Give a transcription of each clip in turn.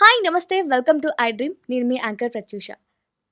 Hi! నమస్తే. Welcome to I dream. నేను మీ anchor Pratyusha.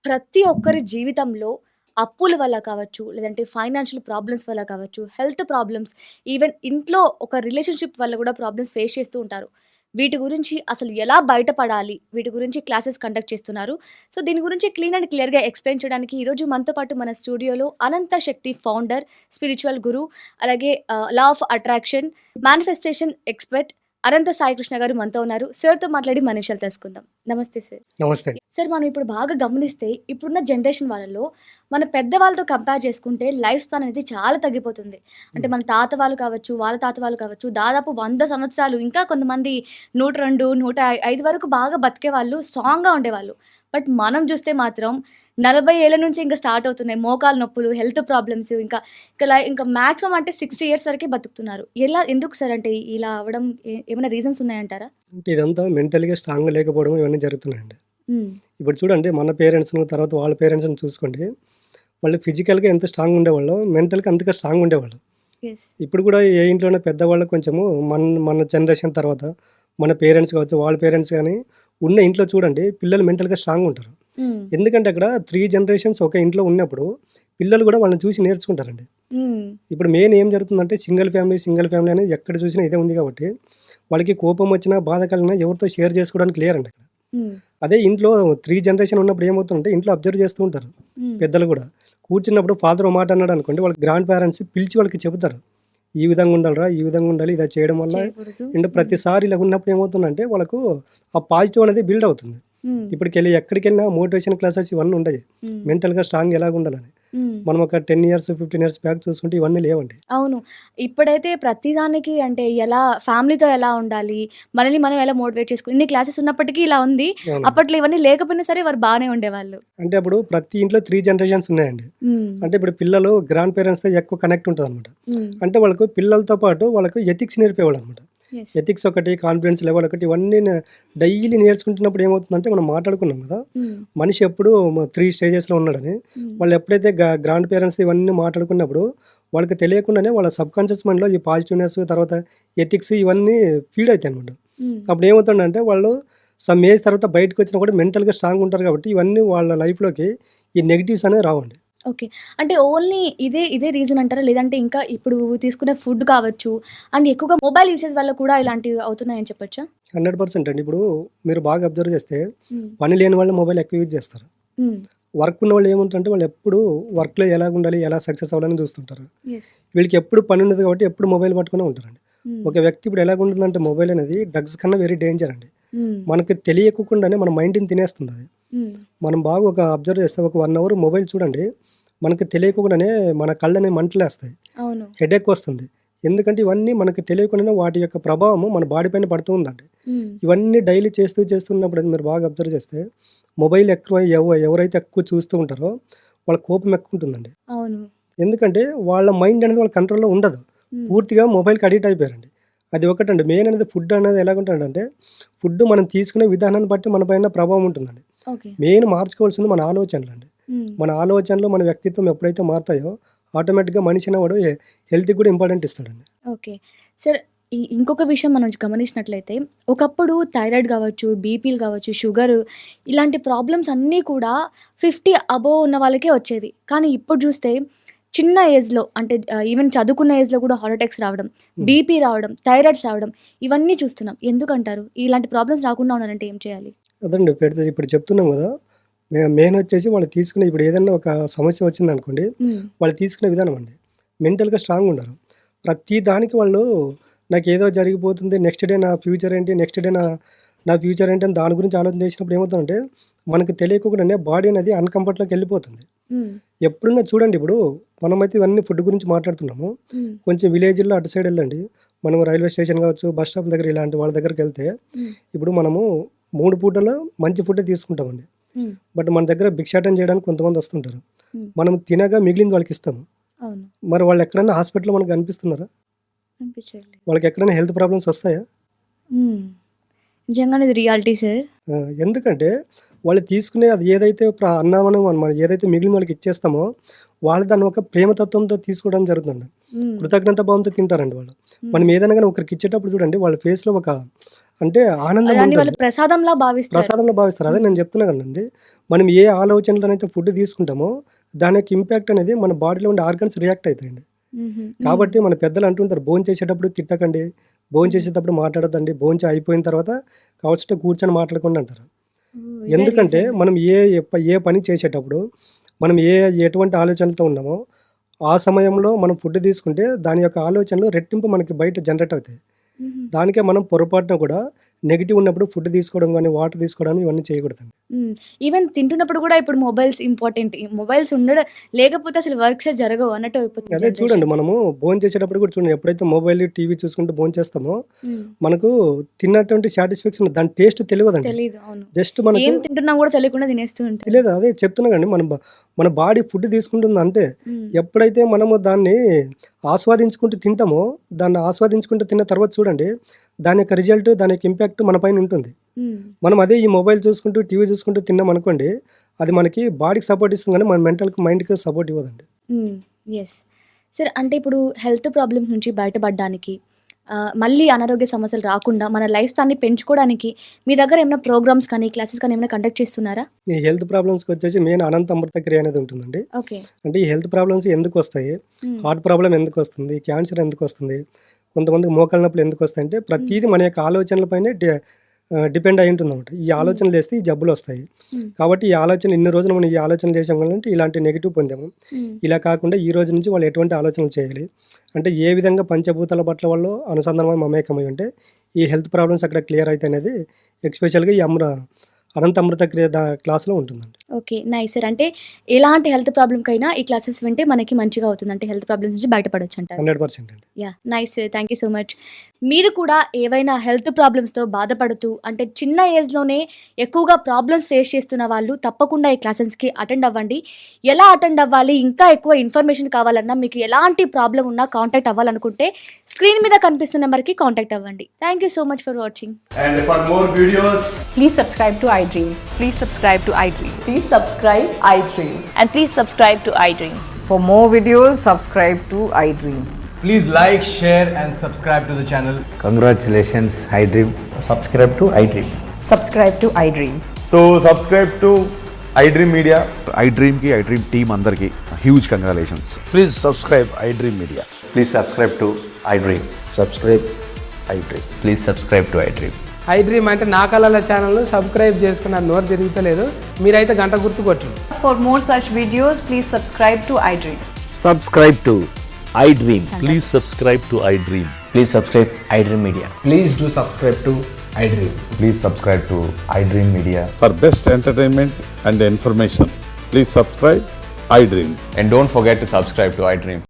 ప్రతి ఒక్కరి జీవితంలో అప్పుల వల్ల కావచ్చు, లేదంటే ఫైనాన్షియల్ ప్రాబ్లమ్స్ వల్ల కావచ్చు, హెల్త్ ప్రాబ్లమ్స్, ఈవెన్ ఇంట్లో ఒక రిలేషన్‌షిప్ వల్ల కూడా ప్రాబ్లమ్స్ ఫేస్ చేస్తూ ఉంటారు. వీటి గురించి అసలు ఎలా బయటపడాలి? వీటి గురించి క్లాసెస్ కండక్ట్ చేస్తున్నారు. సో, దీని గురించి క్లీన్ అండ్ క్లియర్‌గా ఎక్స్‌ప్లెయిన్ చేయడానికి ఈరోజు మనతో పాటు మన స్టూడియోలో అనంత శక్తి ఫౌండర్, స్పిరిచువల్ గురు, అలాగే law of attraction, manifestation expert Ananta Sai Krishna garu మనతో ఉన్నారు. సార్‌తో మాట్లాడి మన విషయాలు తెలుసుకుందాం. నమస్తే సార్. నమస్తే. సార్, మనం ఇప్పుడు బాగా గమనిస్తే ఇప్పుడున్న జనరేషన్ వాళ్ళలో మన పెద్దవాళ్ళతో కంపేర్ చేసుకుంటే లైఫ్ స్పాన్ అనేది చాలా తగ్గిపోతుంది. అంటే హ్మ్. మన తాత వాళ్ళు కావచ్చు, వాళ్ళ తాత వాళ్ళు కావచ్చు, దాదాపు 100 సంవత్సరాలు, ఇంకా కొంతమంది 102, 105 వరకు బాగా బతికేవాళ్ళు, స్ట్రాంగ్‌గా ఉండేవాళ్ళు. బట్ మనం చూస్తే మాత్రం 40 ఏళ్ల నుంచి ఇంకా స్టార్ట్ అవుతున్నాయి. మోకాలు నొప్పులు, హెల్త్ ప్రాబ్లమ్స్, ఇంకా మాక్సిమం అంటే 60 ఇయర్స్ వరకే బతుకుతున్నారు. ఎందుకు సార్, అంటే ఇలా అవ్వడం ఏమైనా రీజన్స్ ఉన్నాయంటారా? అంటే ఇదంతా మెంటల్‌గా స్ట్రాంగ్‌గా లేకపోవడం ఇవన్నీ జరుగుతున్నాయండి. హ్మ్. ఇప్పుడు చూడండి మన పేరెంట్స్‌ను తర్వాత వాళ్ళ పేరెంట్స్‌ని చూసుకోండి. వాళ్ళు ఫిజికల్‌గా ఎంత స్ట్రాంగ్ ఉండేవాళ్ళో మెంటల్‌గా అంతగా స్ట్రాంగ్ ఉండేవాళ్ళు. యెస్. ఇప్పుడు కూడా ఏ ఇంట్లోనే పెద్దవాళ్ళు కొంచెము మన మన జనరేషన్ తర్వాత మన పేరెంట్స్ కావచ్చు, వాళ్ళ పేరెంట్స్ గాని ఉన్న ఇంట్లో చూడండి పిల్లలు మెంటల్‌గా స్ట్రాంగ్‌గా ఉంటారు. హ్మ్. ఎందుకంటే అక్కడ 3 జనరేషన్స్ ఒకే ఇంట్లో ఉన్నప్పుడు పిల్లలు కూడా వాళ్ళని చూసి నేర్చుకుంటారండి. హ్మ్. ఇప్పుడు మెయిన్ ఏం జరుగుతుందంటే సింగిల్ ఫ్యామిలీ అనేది ఎక్కడ చూసినా ఇదే ఉంది కాబట్టి వాళ్ళకి కోపం వచ్చినా, బాధ కలిగినా ఎవరితో షేర్ చేసుకోవడానికి లేరండి అక్కడ. హ్మ్. అదే ఇంట్లో 3 జనరేషన్ ఉన్నప్పుడు ఏమవుతుందంటే ఇంట్లో అబ్జర్వ్ చేస్తూ ఉంటారు. హ్మ్. పెద్దలు గూడా. కూర్చున్నప్పుడు ఫాదర్ ఓ మాట అన్నాడనుకోండి వాళ్ళకి గ్రాండ్ పేరెంట్స్ పిలిచి వాళ్ళకి చెబుతారు. ఈ విధంగా ఉండాలిరా, ఈ విధంగా ఉండాలి. ఇలా చేయడం వల్ల చేయకూడదు. అండ్ హ్మ్. ప్రతిసారి ఇలా ఉన్నప్పుడు ఏమవుతుందంటే వాళ్ళకు ఆ పాజిటివ్ అనేది బిల్డ్ అవుతుంది. హ్మ్. ఇప్పటికెళ్ళి ఎక్కడికెళ్ళినా మోటివేషన్ క్లాసెస్ ఇవన్నీ ఉండయి. హ్మ్. మెంటల్‌గా స్ట్రాంగ్ ఎలాగుండాలని. హ్మ్. మనం ఒక 10 ఇయర్స్, 15 ఇయర్స్ బ్యాక్ చూసుకుంటే ఇవన్నీ లేవండి. అవును. ఇప్పుడైతే ప్రతిదానికి అంటే ఫ్యామిలీతో ఎలా ఉండాలి, మనల్ని మనం ఎలా మోటివేట్ ఇన్ని క్లాసెస్ ఉన్నప్పటికీ ఇలా ఉంది. అవునండి. అప్పట్లో ఇవన్నీ లేకపోయినా సరే వారు బానే ఉండేవాళ్ళు. అంటే అప్పుడు ప్రతి ఇంట్లో 3 జనరేషన్స్ ఉన్నాయండి. హ్మ్. అంటే ఇప్పుడు పిల్లలు గ్రాండ్ పేరెంట్స్‌తో ఎక్కువ కనెక్ట్ ఉంటదనమాట. హ్మ్. అంటే వాళ్ళకు పిల్లలతో పాటు వాళ్ళకు ఎథిక్స్ నేర్పేవాళ్ళనమాట. యెస్. ఎథిక్స్ ఒకటి, కాన్ఫిడెన్స్ లెవెల్ ఒకటి ఇవన్నీ డైలీ నేర్చుకుంటున్నప్పుడు ఏమవుతుందంటే మనం మాట్లాడుకున్నాం గదా! హ్మ్. మనిషి ఎప్పుడు 3 స్టేజెస్‌లో ఉన్నాడని. హ్మ్. వాళ్ళు ఎప్పుడైతే గ్రాండ్ పేరెంట్స్ ఇవన్నీ మాట్లాడుకున్నప్పుడు వాళ్ళకి తెలియకుండానే వాళ్ళ సబ్‌కాన్షియస్ మైండ్‌లో ఈ పాజిటివ్‌నెస్ తర్వాత ఎథిక్స్ ఇవన్నీ ఫీడ్ అయితాయనమాట. హ్మ్. అప్పుడు ఏమవుతుందంటే వాళ్ళు సమ్ ఏజ్ తర్వాత బయటకొచ్చినా కూడా మెంటల్‌గా స్ట్రాంగ్ ఉంటారు కాబట్టి ఇవన్నీ వాళ్ళ లైఫ్‌లోకి ఈ నెగెటివ్స్ అనేవి రావండి. ఓకే. అంటే ఓన్లీ ఇదే రీజన్ అంటారా? లేదంటే ఇంకా ఇప్పుడు తీసుకునే ఫుడ్ కావచ్చు, అండ్ ఎక్కువగా మొబైల్ యూసేజ్ వల్ల కూడా ఇలాంటివి అవుతున్నాయని చెప్పొచ్చా? 100% అండి. ఇప్పుడు మీరు బాగా అబ్జర్వ్ చేస్తే హ్మ్. పని లేని వాళ్ళు మొబైల్ ఎక్కువ యూజ్ చేస్తారు. హ్మ్. వర్క్ ఉన్నవాళ్ళు ఏముంటారంటే వాళ్ళు ఎప్పుడూ వర్క్‌లో ఎలాగుండాలి, ఎలా సక్సెస్ అవ్వాలని చూస్తుంటారు. యెస్. వీళ్ళకి ఎప్పుడు పని ఉండదు కాబట్టి ఎప్పుడు మొబైల్ పట్టుకునే ఉంటారండి. హ్మ్. ఒక వ్యక్తి ఇప్పుడు ఎలాగుంటుందంటే మొబైల్ అనేది డ్రగ్స్ కన్నా వెరీ డేంజర్ అండి. హ్మ్. మనకు తెలియకుండానే మన మైండ్‌ని తినేస్తుందది. హ్మ్. మనం బాగా ఒక అబ్జర్వ్ చేస్తే ఒక 1 అవర్ మొబైల్ చూడండి. మనకు తెలియకుండానే మన కళ్ళనేవి మంటలేస్తాయి. అవును. హెడేక్ వస్తుంది. ఎందుకంటే ఇవన్నీ మనకు తెలియకుండానే వాటి యొక్క ప్రభావము మన బాడీ పైన పడుతూ ఉందండి. హ్మ్. ఇవన్నీ డైలీ చేస్తున్నప్పుడు అది మీరు బాగా అబ్జర్వ్ చేస్తే మొబైల్ ఎక్కువ ఎవరైతే ఎక్కువ చూస్తూ ఉంటారో వాళ్ళ కోపం ఎక్కువ ఉంటుందండి. అవును. ఎందుకంటే వాళ్ళ మైండ్ అనేది వాళ్ళ కంట్రోల్‌లో ఉండదు. హ్మ్. పూర్తిగా మొబైల్‌కి అడిక్ట్ అయిపోయారండి. అది ఒకటండి. మెయిన్ అనేది ఫుడ్ అనేది ఎలాగుంటుందంటే ఫుడ్ మనం తీసుకునే విధానాన్ని బట్టి మన పైన ప్రభావం ఉంటుందండి. ఓకే. మెయిన్ మార్చుకోవాల్సింది మన ఆలోచనలండి. హ్మ్. మన ఆలోచనలు, మన వ్యక్తిత్వం ఎప్పుడైతే మారతాయో ఆటోమేటిక్‌గా మనిషి అనేవాడు హెల్త్‌కి కూడా ఇంపార్టెంట్ ఇస్తాడండి. ఓకే. సార్, ఇంకొక విషయం మనం గమనించినట్లయితే, ఒకప్పుడు థైరాయిడ్ గావచ్చు, బీపీలు గావచ్చు, షుగరు, ఇలాంటి ప్రాబ్లమ్స్ అన్నీ కూడా 50 అబోవ్ ఉన్న వాళ్ళకే వచ్చేవి. కానీ ఇప్పుడు జూస్తే చిన్న ఏజ్‌లో అంటే ఈవెన్ చదువుకున్న ఏజ్‌లో కూడా హార్ట్ అటాక్స్ రావడం, హ్మ్. బీపీ రావడం, థైరాయిడ్స్ రావడం, ఇవన్నీ చూస్తున్నాం. ఎందుకంటారు? ఇలాంటి ప్రాబ్లమ్స్ రాకుండా ఉండాలంటే ఏం చేయాలి? అదండి ఇప్పుడు చెప్తున్నాం గదా! మెయిన్ వచ్చేసి వాళ్ళు తీసుకునే ఇప్పుడు ఏదన్నా ఒక సమస్య వచ్చిందనుకోండి, హ్మ్. వాళ్ళు తీసుకునే విధానం అండి. మెంటల్‌గా స్ట్రాంగ్ ఉండరు. ప్రతి దానికి వాళ్ళు నాకేదో జరిగిపోతుంది. నెక్స్ట్ డే నా ఫ్యూచర్ ఏంటి? నెక్స్ట్ డే నా ఫ్యూచర్ ఏంటి? అని దాని గురించి ఆలోచన చేసినప్పుడు ఏమవుతుందంటే, మనకు తెలియకుండానే బాడీ అనేది అన్‌కంఫర్ట్‌లోకి వెళ్ళిపోతుంది. హ్మ్. ఎప్పుడన్నా చూడండి ఇప్పుడు మనమైతే ఇవన్నీ ఫుడ్ గురించి మాట్లాడుతున్నాము. హ్మ్. కొంచెం విలేజ్‌లో అటు సైడ్ ఎళ్ళండి. మనం రైల్వే స్టేషన్ కావచ్చు, బస్ స్టాప్ దగ్గర ఇలాంటి వాళ్ళ దగ్గరికెళ్తే, హ్మ్. ఇప్పుడు మనము 3 పూటలు మంచి ఫుడ్డే తీసుకుంటామండి. హ్మ్. బట్ మన దగ్గర భిక్షాటన చేయడానికి కొంతమంది వస్తుంటారు. హ్మ్. మనం తినగా మిగిలింది వాళ్ళకిస్తాము. అవును. మరి వాళ్ళెక్కడన్నా హాస్పిటల్‌లో మనకు కనిపిస్తున్నారా? అనిపించాలి. వాళ్ళకెక్కడైనా హెల్త్ ప్రాబ్లమ్స్ వస్తాయా? హ్మ్. నిజంగానే ఇది రియాలిటీ సార్. ఎందుకంటే వాళ్ళు తీసుకునే అది ఏదైతే అన్నామని మనం మనం ఏదైతే మిగిలిన వాళ్ళకి ఇచ్చేస్తామో, వాళ్ళు దాన్ని ఒక ప్రేమతత్వంతో తీసుకోవడం జరుగుతుంది. హ్మ్. కృతజ్ఞత భావంతో తింటారండి వాళ్ళు. హ్మ్. మనం ఏదైనా గాని ఒకరికి ఇచ్చేటప్పుడు చూడండి వాళ్ళ ఫేస్‌లో ఒక అంటే ఆనందం దాన్ని వాళ్ళు ఉంటుంది. ప్రసాదంలా భావిస్తారు. ప్రసాదంలో భావిస్తారు. అదే నేను చెప్తున్నా కదండీ. మనం ఏ ఆలోచనలతోనైతే ఫుడ్ తీసుకుంటామో దాని యొక్క ఇంపాక్ట్ అనేది మన బాడీలో ఉండే ఆర్గన్స్ రియాక్ట్ అయితాయండి. హుహు. కాబట్టి మన పెద్దలు అంటుంటారు భోంచేసేటప్పుడు తిట్టకండి, భోంచేసేటప్పుడు మాట్లాడొద్దండి, భోంచే అయిపోయిన తర్వాత కావాల్సితే కూర్చొని మాట్లాడుకోండి అంటారు. ఓహ్! ఇదే ఎందుకంటే రీజన్. మనం ఏ పని చేసేటప్పుడు మనం ఎటువంటి ఆలోచనలతో ఉన్నామో ఆ సమయంలో మనం ఫుడ్ తీసుకుంటే దాని యొక్క ఆలోచనలు రెట్టింపు మనకి బయట జనరేట్ అవుతాయి. హుహు. దానికే మనం పొరపాటున కూడా నెగెటివ్ ఉన్నప్పుడు ఫుడ్ తీసుకోవడం గాని, వాటర్ తీసుకోవడం ఇవన్నీ చేయకూడదండి. హ్మ్. ఈవెన్ తింటున్నప్పుడు గూడా ఇప్పుడు మొబైల్స్ ఇంపార్టెంట్. ఈ మొబైల్స్ లేకపోతే అసలు వర్క్సే జరగవు అన్నట్టు అయిపోతుంది అదే చూడండి జనరేషన్. మనము భోంచేసేటప్పుడు కూడా చూడండి ఎప్పుడైతే మొబైల్, టీవీ చూసుకుంటూ భోంచేస్తామో హ్మ్. మనకు తిన్నటువంటి సాటిస్ఫాక్షన్ దాని టేస్ట్ తెలవదండి. తెలీదు. అవును. జస్ట్ మనకు ఏం తింటున్నాం గూడా తెలియకుండా తినేస్తూ ఉంటారు. తెలియదు. అదే చెప్తున్నా కదండీ మన బాడీ ఫుడ్ తీసుకుంటుంది అంతే. హ్మ్. ఎప్పుడైతే మనము దాన్ని ఆస్వాదించుకుంటూ తింటామో, దాన్ని ఆస్వాదించుకుంటూ తిన్న తర్వాత చూడండి, దాని యొక్క రిజల్ట్, దాని యొక్క ఇంపాక్ట్ మన పైన ఉంటుంది. హ్మ్. మనం అదే ఈ మొబైల్ చూసుకుంటూ, టీవీ చూసుకుంటూ తిన్నామనుకోండి, అది మనకి బాడీకి సపోర్ట్ ఇస్తుంది గానీ, మన మైండ్‌కి సపోర్ట్ ఇవ్వదండి. హ్మ్. యెస్. సరే అంటే ఇప్పుడు హెల్త్ ప్రాబ్లమ్స్ నుంచి బయటపడడానికి మళ్ళీ అనారోగ్య సమస్యలు రాకుండా మన లైఫ్ స్పాన్‌ని పెంచుకోవడానికి మీ దగ్గర ఏమైనా ప్రోగ్రామ్స్ కానీ, క్లాసెస్ కానీ ఏమైనా కండక్ట్ చేస్తున్నారా? ఈ హెల్త్ ప్రాబ్లమ్స్‌కొచ్చేసి మెయిన్ అనంత అమృత క్రియ అనేది ఉంటుందండి. ఓకే. అంటే ఈ హెల్త్ ప్రాబ్లమ్స్ ఎందుకొస్తాయి? హ్మ్. హార్ట్ ప్రాబ్లమ్ ఎందుకొస్తుంది? క్యాన్సర్ ఎందుకొస్తుంది? కొంతమందికి మోకాళ్ళ నొప్పులు ఎందుకొస్తాయంటే ప్రతీది మన యొక్క ఆలోచనల పైనే డిపెండ్ అయి ఉంటుందన్నమాట. ఈ హ్మ్. ఆలోచనలు చేస్తే ఈ జబ్బులొస్తాయి. హ్మ్. కాబట్టి ఈ ఆలోచన ఇన్ని రోజులు మనం ఈ ఆలోచనలు చేసాం కాబట్టి ఇలాంటి నెగెటివ్ పొందాము. హ్మ్. ఇలా కాకుండా ఈ రోజు నుంచి వాళ్ళు ఎటువంటి ఆలోచనలు చేయాలి? అంటే ఏ విధంగా పంచభూతాల పట్ల వాళ్ళు అనుసంధానమై మమేకమై ఉంటే ఈ హెల్త్ ప్రాబ్లమ్స్ అక్కడ క్లియర్ అయితాయనేది ఎస్పెషల్‌గా ఈ అనంత అమృత క్రియ క్లాస్‌లో ఉంటుందండి. ఓకే. Nice sir. అంటే ఎలాంటి హెల్త్ ప్రాబ్లమ్‌కైనా ఈ క్లాసెస్ వింటే మనకి మంచిగా అవుతుంది. అంటే హెల్త్ ప్రాబ్లమ్స్ నుంచి బయటపడొచ్చంటారు. 100% అండి. Yeah! Nice sir. Thank you so much. మీరు కూడా ఏవైనా హెల్త్ ప్రాబ్లమ్స్‌తో బాధపడుతూ అంటే చిన్న ఏజ్‌లోనే ఎక్కువగా ప్రాబ్లమ్స్ ఫేస్ చేస్తున్న వాళ్ళు తప్పకుండా ఈ క్లాసెస్‌కి అటెండ్ అవ్వండి. ఎలా అటెండ్ అవ్వాలి? ఇంకా ఎక్కువ ఇన్ఫర్మేషన్ కావాలన్నా మీకు ఎలాంటి ప్రాబ్లమ్ ఉన్నా కాంటాక్ట్ అవ్వాలనుకుంటే స్క్రీన్ మీద కనిపిస్తున్న నెంబర్‌కి కాంటాక్ట్ అవ్వండి. Thank you so much for watching. And for more videos, Please subscribe to iDream. Please subscribe to iDream. Please subscribe iDreams. And please subscribe to iDream. For more videos, subscribe to iDream. please like, share, and subscribe to the channel. Congratulations, iDream. subscribe to iDream. Subscribe to iDream. So subscribe to iDream Media. iDream की iDream team अंदर की huge congratulations. Please subscribe iDream Media. Please subscribe to iDream. Subscribe iDream. Please subscribe to iDream. iDream అంటే నా కళల channel subscribe చేసుకున్న నోరు తిరుగుతలేదు మీరైతే గంట గుర్తు కొట్టండి. For more such videos, please subscribe to iDream. Subscribe to iDream. Please subscribe to iDream. Please subscribe iDream Media. Please do subscribe to iDream. Please subscribe to iDream Media. For best entertainment and information, please subscribe iDream. And don't forget to subscribe to iDream.